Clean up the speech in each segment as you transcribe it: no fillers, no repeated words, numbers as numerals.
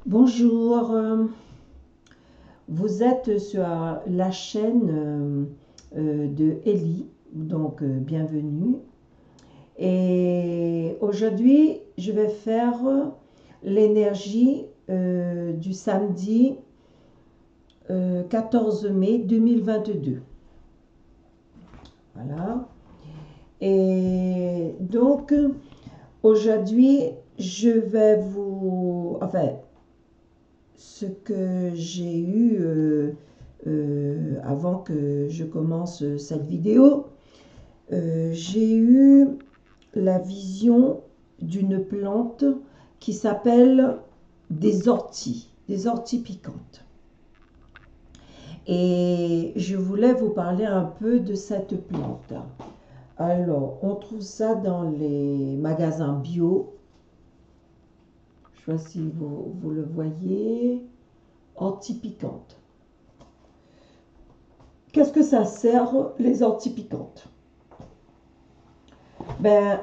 Bonjour, vous êtes sur la chaîne de Ellie, donc bienvenue. Et aujourd'hui, je vais faire l'énergie du samedi 14 mai 2022. Voilà. Et donc, aujourd'hui, je vais ce que j'ai eu avant que je commence cette vidéo, j'ai eu la vision d'une plante qui s'appelle des orties piquantes. Et je voulais vous parler un peu de cette plante. Alors, on trouve ça dans les magasins bio. Je ne sais pas si vous le voyez. Orties piquantes. Qu'est-ce que ça sert, les orties piquantes? Ben,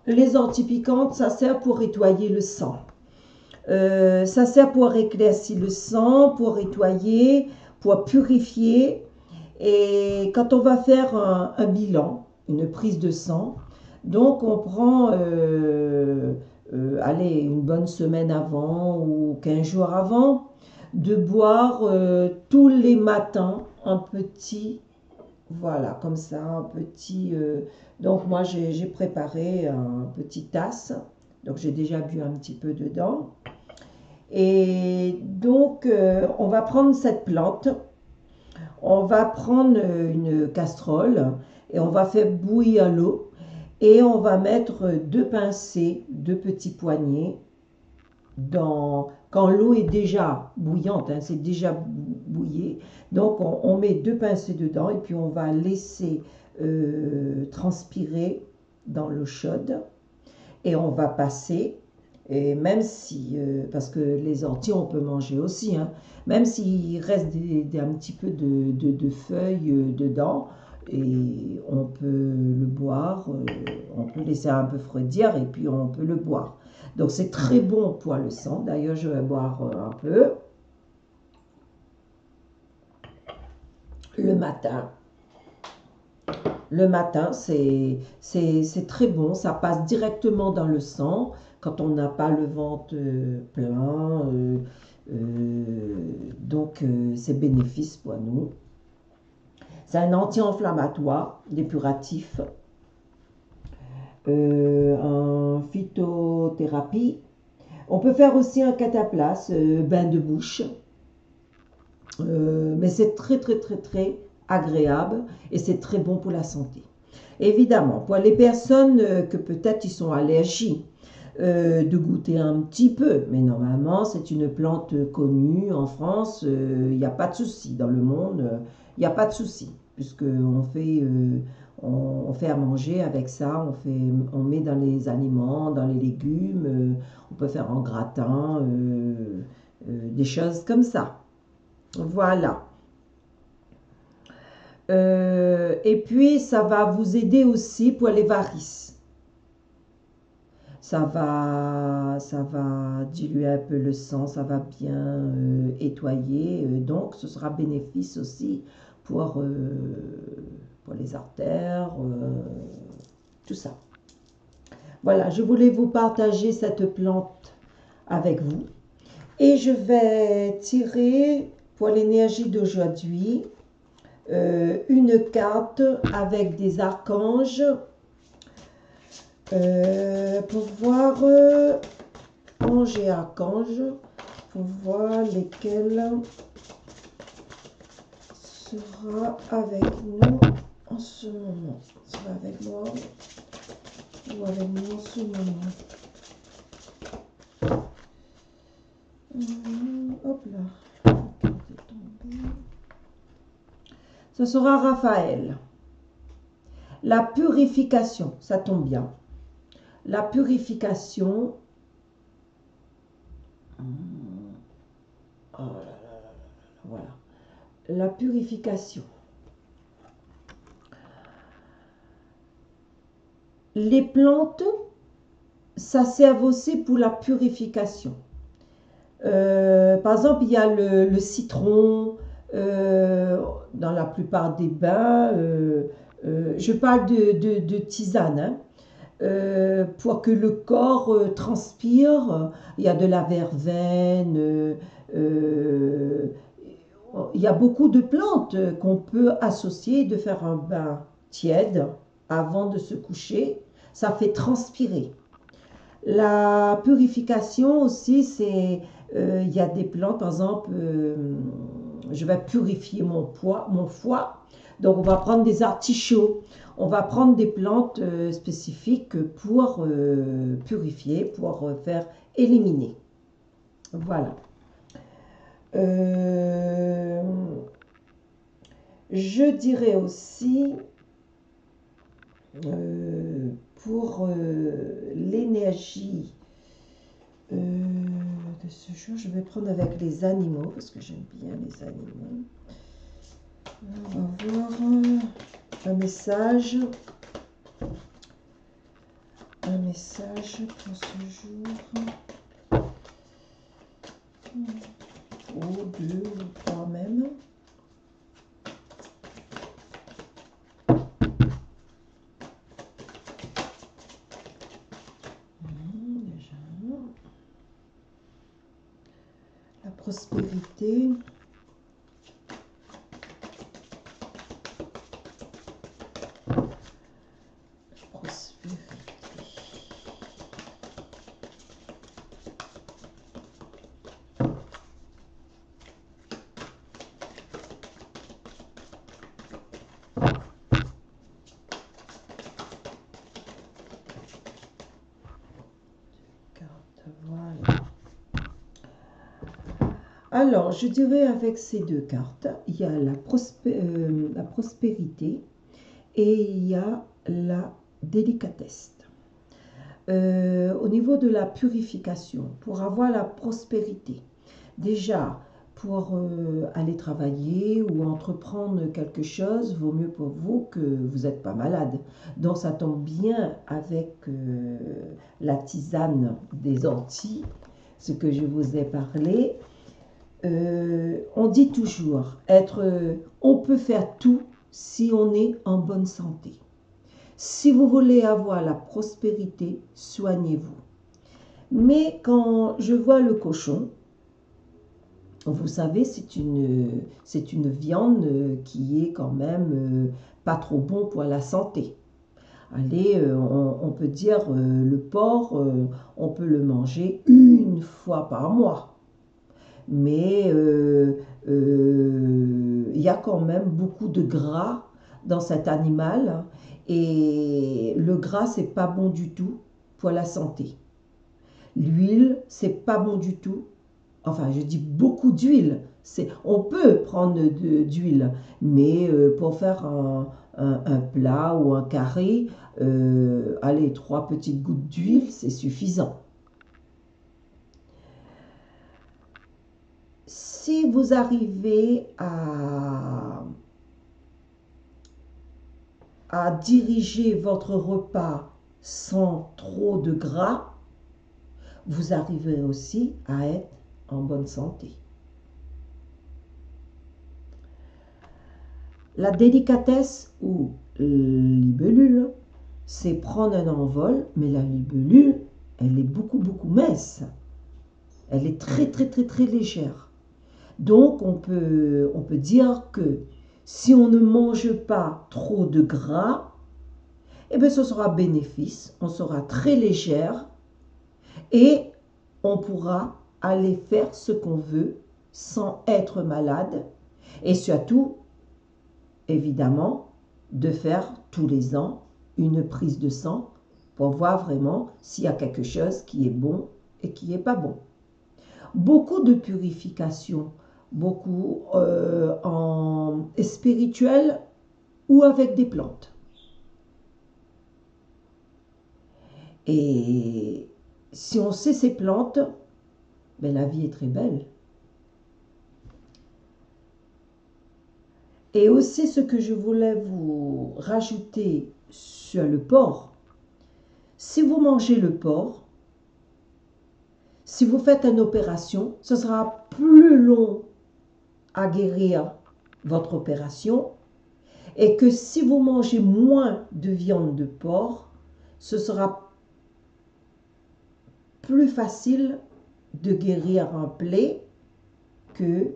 les orties piquantes, ça sert pour nettoyer le sang. Ça sert pour éclaircir le sang, pour nettoyer, pour purifier. Et quand on va faire un bilan, une prise de sang, donc on prend, allez, une bonne semaine avant ou 15 jours avant, de boire tous les matins un petit, voilà, comme ça, un petit. Donc moi j'ai préparé un petit tasse, donc j'ai déjà bu un petit peu dedans. Et donc on va prendre cette plante, on va prendre une casserole et on va faire bouillir l'eau et on va mettre deux pincées, deux petits poignets quand l'eau est déjà bouillante, hein, c'est déjà bouillé. Donc on met deux pincées dedans et puis on va laisser transpirer dans l'eau chaude et on va passer. Et même si, parce que les orties on peut manger aussi, hein, même s'il reste un petit peu de feuilles dedans, et on peut le boire, on peut laisser un peu refroidir et puis on peut le boire. Donc c'est très bon pour le sang. D'ailleurs, je vais boire un peu le matin. Le matin, c'est très bon. Ça passe directement dans le sang quand on n'a pas le ventre plein. Donc, c'est bénéfice pour nous. C'est un anti-inflammatoire, dépuratif, en phytothérapie. On peut faire aussi un cataplasme, bain de bouche. Mais c'est très agréable et c'est très bon pour la santé. Évidemment, pour les personnes que peut-être ils sont allergiques, de goûter un petit peu, mais normalement c'est une plante connue en France, il n'y a pas de souci, dans le monde il n'y a pas de souci, puisque on fait à manger avec ça, on met dans les aliments, dans les légumes, on peut faire en gratin, des choses comme ça. Voilà. Et puis, ça va vous aider aussi pour les varices. Ça va diluer un peu le sang, ça va bien nettoyer. Donc, ce sera bénéfice aussi pour les artères, tout ça. Voilà, je voulais vous partager cette plante avec vous. Et je vais tirer pour l'énergie d'aujourd'hui une carte avec des archanges pour voir ange et archange, pour voir lesquels sera avec nous en ce moment. Sera avec moi ou avec nous en ce moment. Hop là. Ce sera Raphaël. La purification, ça tombe bien. La purification. Oh là là là là, voilà. La purification. Les plantes, ça sert aussi pour la purification. Par exemple, il y a le citron dans la plupart des bains. Je parle de tisane, hein, pour que le corps transpire. Il y a de la verveine. Euh, il y a beaucoup de plantes qu'on peut associer, de faire un bain tiède avant de se coucher. Ça fait transpirer. La purification aussi, c'est, il y a des plantes, par exemple, je vais purifier mon foie. Donc, on va prendre des artichauts. On va prendre des plantes spécifiques pour purifier, pour faire éliminer. Voilà. Euh, je dirais aussi, pour l'énergie de ce jour, je vais prendre avec les animaux parce que j'aime bien les animaux. On va voir un message. Un message pour ce jour. Ou deux ou trois même. Déjà. La prospérité. Voilà. Alors, je dirais avec ces deux cartes, il y a la prospérité et il y a la délicatesse. Au niveau de la purification, pour avoir la prospérité, déjà, pour aller travailler ou entreprendre quelque chose, vaut mieux pour vous que vous n'êtes pas malade. Donc ça tombe bien avec la tisane des Antilles, ce que je vous ai parlé. On dit toujours, on peut faire tout si on est en bonne santé. Si vous voulez avoir la prospérité, soignez-vous. Mais quand je vois le cochon, vous savez, c'est une viande qui est quand même pas trop bon pour la santé. Allez, on peut dire le porc, on peut le manger une fois par mois. Mais il y a quand même beaucoup de gras dans cet animal. Et le gras, c'est pas bon du tout pour la santé. L'huile, c'est pas bon du tout. Enfin, je dis beaucoup d'huile. On peut prendre d'huile, mais pour faire un plat ou un carré, allez, 3 petites gouttes d'huile, c'est suffisant. Si vous arrivez à diriger votre repas sans trop de gras, vous arriverez aussi à être en bonne santé. La délicatesse ou libellule, c'est prendre un envol, mais la libellule, elle est beaucoup, beaucoup mince. Elle est très, très, très, très légère. Donc, on peut dire que si on ne mange pas trop de gras, eh bien, ce sera bénéfice, on sera très légère et on pourra aller faire ce qu'on veut sans être malade et surtout, évidemment, de faire tous les ans une prise de sang pour voir vraiment s'il y a quelque chose qui est bon et qui n'est pas bon. Beaucoup de purification, beaucoup en spirituel ou avec des plantes. Et si on sait ces plantes, ben la vie est très belle. Et aussi ce que je voulais vous rajouter sur le porc, si vous mangez le porc, si vous faites une opération, ce sera plus long à guérir votre opération et que si vous mangez moins de viande de porc, ce sera plus facile de guérir un plaie que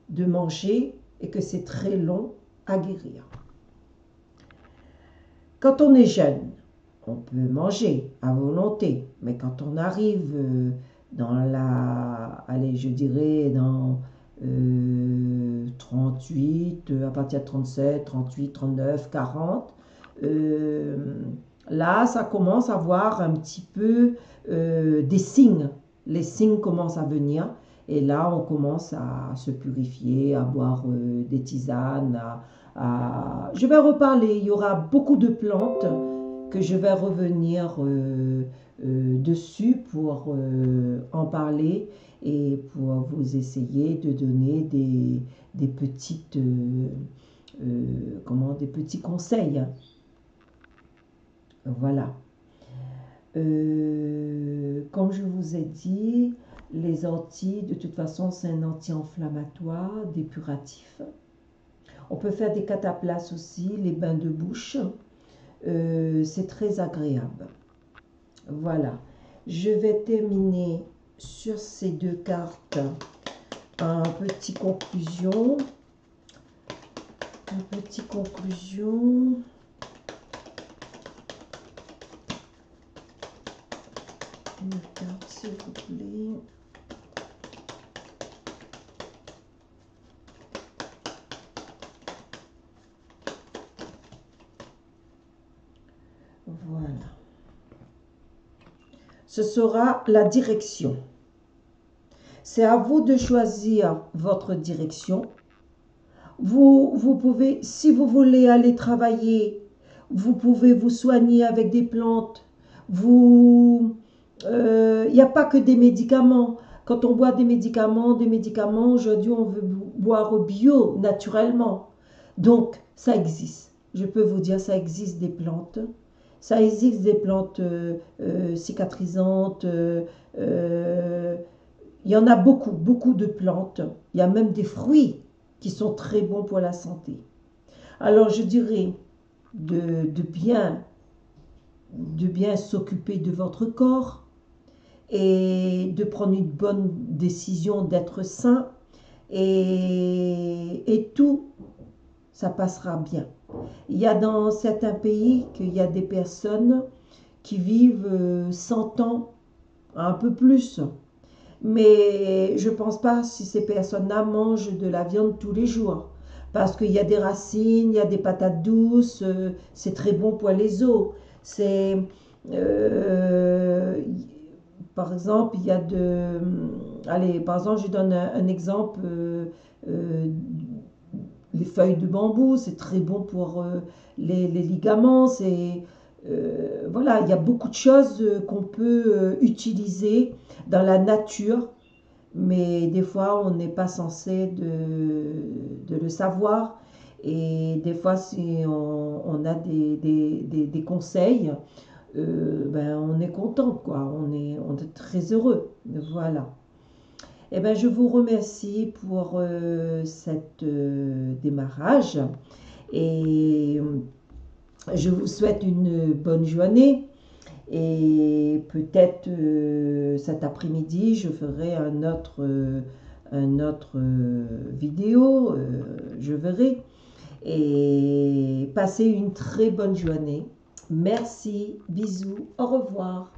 de manger et que c'est très long à guérir. Quand on est jeune, on peut manger à volonté, mais quand on arrive dans allez, je dirais dans 38, à partir de 37, 38, 39, 40, là, ça commence à voir un petit peu des signes. Les signes commencent à venir. Et là, on commence à se purifier, à boire des tisanes. Je vais reparler. Il y aura beaucoup de plantes que je vais revenir dessus pour en parler et pour vous essayer de donner des petites, des petits conseils. Voilà. Comme je vous ai dit, les orties, de toute façon, c'est un anti-inflammatoire, dépuratif. On peut faire des cataplasmes aussi, les bains de bouche. C'est très agréable. Voilà. Je vais terminer sur ces deux cartes un petit conclusion. Une petite conclusion. Une carte, s'il vous plaît. Voilà. Ce sera la direction. C'est à vous de choisir votre direction. Vous pouvez, si vous voulez aller travailler, vous pouvez vous soigner avec des plantes. Il n'y a pas que des médicaments. Quand on boit des médicaments, aujourd'hui on veut boire bio, naturellement. Donc, ça existe. Je peux vous dire, ça existe des plantes. Ça existe des plantes cicatrisantes. Il y en a beaucoup, beaucoup de plantes. Il y a même des fruits qui sont très bons pour la santé. Alors, je dirais de bien s'occuper de votre corps et de prendre une bonne décision d'être sain et tout, ça passera bien. Il y a dans certains pays qu'il y a des personnes qui vivent 100 ans, un peu plus. Mais je ne pense pas si ces personnes-là mangent de la viande tous les jours. Parce qu'il y a des racines, il y a des patates douces, c'est très bon pour les os. Par exemple, il y a allez, par exemple, je donne un exemple. Les feuilles de bambou, c'est très bon pour les ligaments. Voilà, il y a beaucoup de choses qu'on peut utiliser dans la nature, mais des fois, on n'est pas censé de le savoir. Et des fois, si on a des conseils, on est content, quoi. On est très heureux. Voilà. Eh bien, je vous remercie pour cet démarrage et je vous souhaite une bonne journée et peut-être cet après-midi, je ferai un autre vidéo, je verrai. Et passez une très bonne journée. Merci, bisous, au revoir.